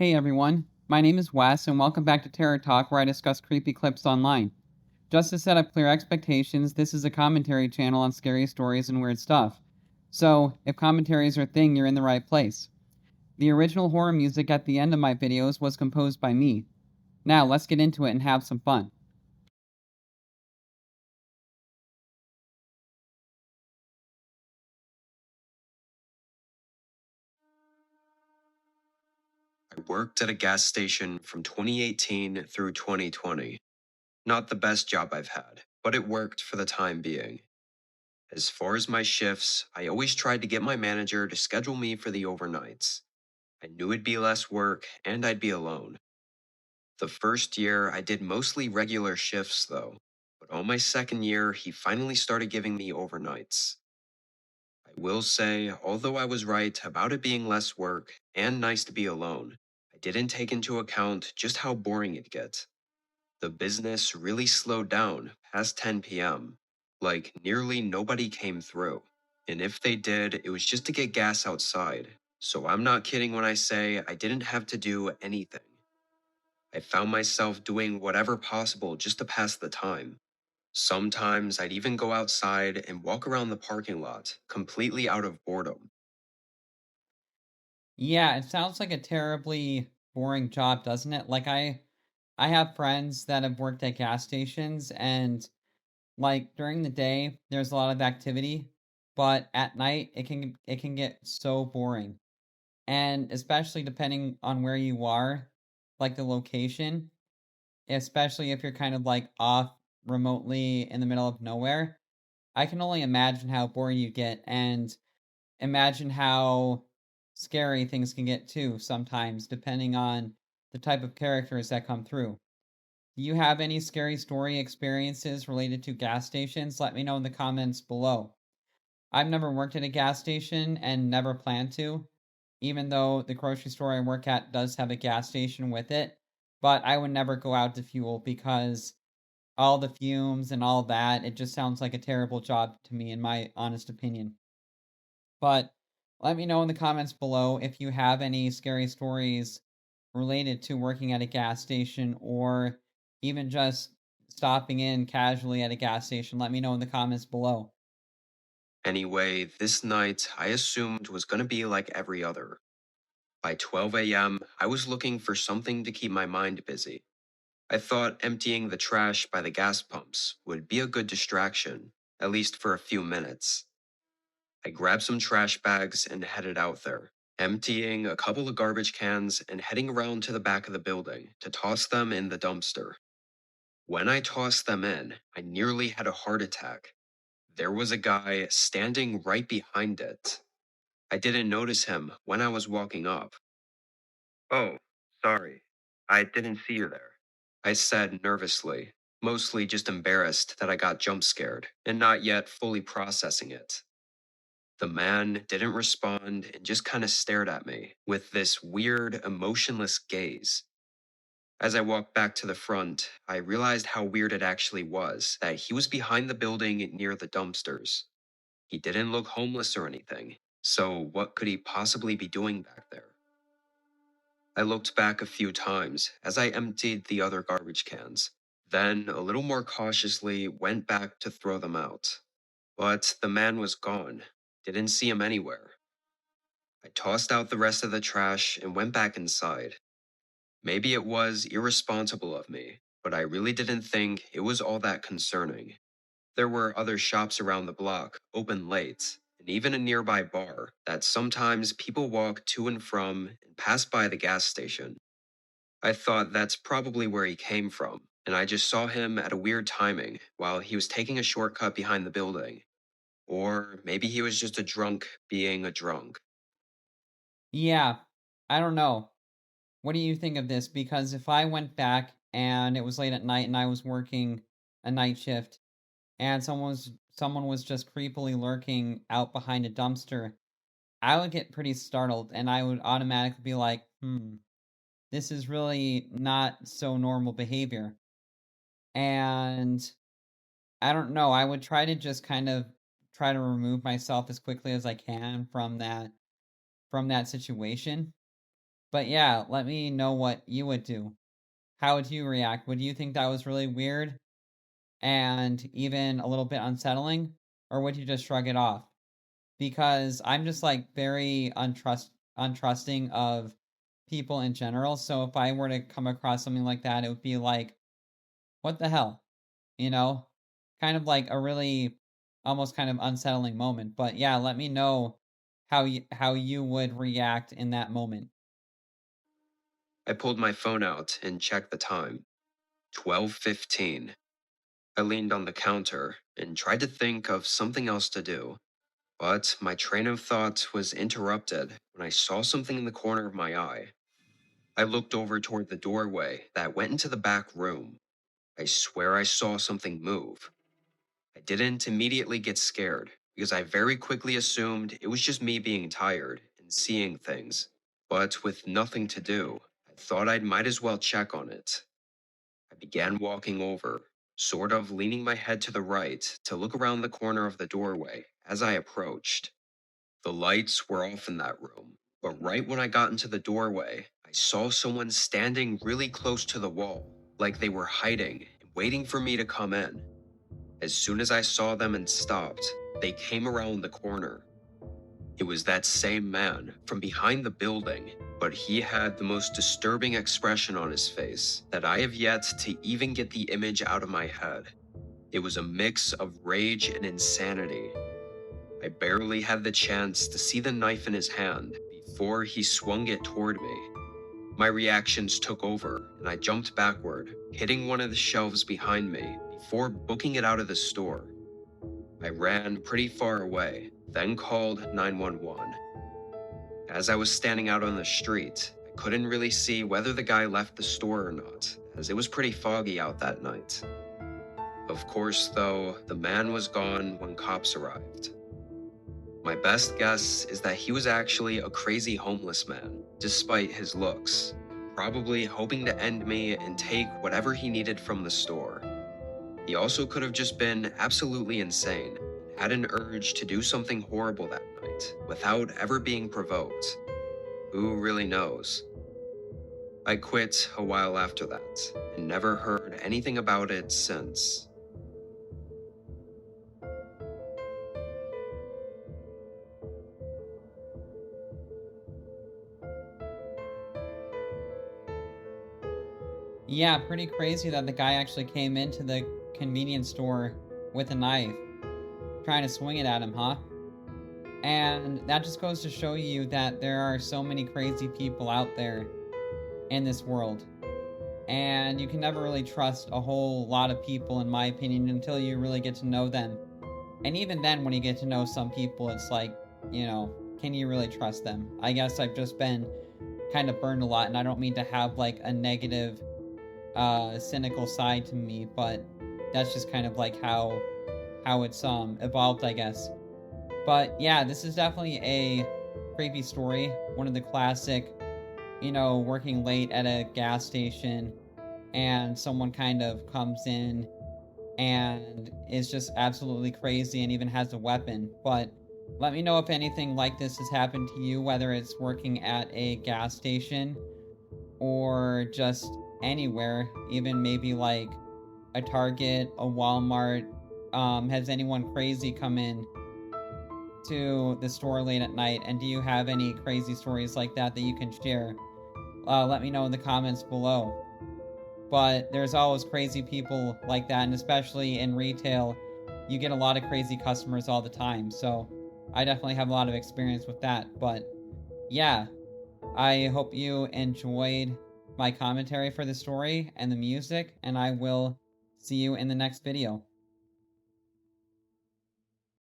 Hey everyone, my name is Wes, and welcome back to Terror Talk, where I discuss creepy clips online. Just to set up clear expectations, this is a commentary channel on scary stories and weird stuff. So, if commentaries are a thing, you're in the right place. The original horror music at the end of my videos was composed by me. Now, let's get into it and have some fun. I worked at a gas station from 2018 through 2020. Not the best job I've had, but it worked for the time being. As far as my shifts, I always tried to get my manager to schedule me for the overnights. I knew it'd be less work and I'd be alone. The first year, I did mostly regular shifts though, but on my second year, he finally started giving me overnights. I will say, although I was right about it being less work and nice to be alone, I didn't take into account just how boring it gets. The business really slowed down past 10 p.m. Like, nearly nobody came through. And if they did, it was just to get gas outside. So I'm not kidding when I say I didn't have to do anything. I found myself doing whatever possible just to pass the time. Sometimes I'd even go outside and walk around the parking lot, completely out of boredom. Yeah, it sounds like a terribly boring job, doesn't it? I have friends that have worked at gas stations, and like during the day there's a lot of activity, but at night it can get so boring. And especially depending on where you are, like the location, especially if you're kind of like off remotely in the middle of nowhere, I can only imagine how boring you get, and imagine how scary things can get too sometimes, depending on the type of characters that come through. Do you have any scary story experiences related to gas stations? Let me know in the comments below. I've never worked at a gas station and never plan to, even though the grocery store I work at does have a gas station with it. But I would never go out to fuel because all the fumes and all that, it just sounds like a terrible job to me, in my honest opinion. But let me know in the comments below if you have any scary stories related to working at a gas station or even just stopping in casually at a gas station. Let me know in the comments below. Anyway, this night I assumed was going to be like every other. By 12 a.m., I was looking for something to keep my mind busy. I thought emptying the trash by the gas pumps would be a good distraction, at least for a few minutes. I grabbed some trash bags and headed out there, emptying a couple of garbage cans and heading around to the back of the building to toss them in the dumpster. When I tossed them in, I nearly had a heart attack. There was a guy standing right behind it. I didn't notice him when I was walking up. Oh, sorry. I didn't see you there, I said nervously, mostly just embarrassed that I got jump scared and not yet fully processing it. The man didn't respond and just kind of stared at me with this weird, emotionless gaze. As I walked back to the front, I realized how weird it actually was that he was behind the building near the dumpsters. He didn't look homeless or anything, so what could he possibly be doing back there? I looked back a few times as I emptied the other garbage cans, then, a little more cautiously, went back to throw them out. But the man was gone. Didn't see him anywhere. I tossed out the rest of the trash and went back inside. Maybe it was irresponsible of me, but I really didn't think it was all that concerning. There were other shops around the block, open late, and even a nearby bar that sometimes people walk to and from and pass by the gas station. I thought that's probably where he came from, and I just saw him at a weird timing while he was taking a shortcut behind the building. Or maybe he was just a drunk being a drunk. Yeah, I don't know. What do you think of this? Because if I went back and it was late at night and I was working a night shift and someone was just creepily lurking out behind a dumpster, I would get pretty startled and I would automatically be like, this is really not so normal behavior. And I don't know, I would try to just kind of try to remove myself as quickly as I can from that situation. But yeah, let me know what you would do. How would you react? Would you think that was really weird and even a little bit unsettling? Or would you just shrug it off? Because I'm just like very untrusting of people in general. So if I were to come across something like that, it would be like, what the hell? You know? Kind of like a really almost kind of unsettling moment. But yeah, let me know how you would react in that moment. I pulled my phone out and checked the time. 12:15. I leaned on the counter and tried to think of something else to do, but my train of thought was interrupted when I saw something in the corner of my eye. I looked over toward the doorway that went into the back room. I swear I saw something move. I didn't immediately get scared because I very quickly assumed it was just me being tired and seeing things. But with nothing to do, I thought I might as well check on it. I began walking over, sort of leaning my head to the right to look around the corner of the doorway as I approached. The lights were off in that room, but right when I got into the doorway, I saw someone standing really close to the wall, like they were hiding and waiting for me to come in. As soon as I saw them and stopped, they came around the corner. It was that same man from behind the building, but he had the most disturbing expression on his face that I have yet to even get the image out of my head. It was a mix of rage and insanity. I barely had the chance to see the knife in his hand before he swung it toward me. My reactions took over, and I jumped backward, hitting one of the shelves behind me before booking it out of the store. I ran pretty far away, then called 911. As I was standing out on the street, I couldn't really see whether the guy left the store or not, as it was pretty foggy out that night. Of course, though, the man was gone when cops arrived. My best guess is that he was actually a crazy homeless man, despite his looks, probably hoping to end me and take whatever he needed from the store. He also could have just been absolutely insane and had an urge to do something horrible that night without ever being provoked. Who really knows? I quit a while after that and never heard anything about it since. Yeah, pretty crazy that the guy actually came into the convenience store with a knife, trying to swing it at him, huh? And that just goes to show you that there are so many crazy people out there in this world. And you can never really trust a whole lot of people, in my opinion, until you really get to know them. And even then, when you get to know some people, it's like, can you really trust them? I guess I've just been kind of burned a lot, and I don't mean to have like a negative, cynical side to me, but that's just kind of like how it's evolved, I guess. But yeah, this is definitely a creepy story. One of the classic, working late at a gas station and someone kind of comes in and is just absolutely crazy and even has a weapon. But let me know if anything like this has happened to you, whether it's working at a gas station or just anywhere, even maybe like a Target, a Walmart. Has anyone crazy come in to the store late at night? And do you have any crazy stories like that that you can share? Let me know in the comments below. But there's always crazy people like that, and especially in retail, you get a lot of crazy customers all the time. So I definitely have a lot of experience with that. But yeah, I hope you enjoyed my commentary for the story and the music, and I will see you in the next video.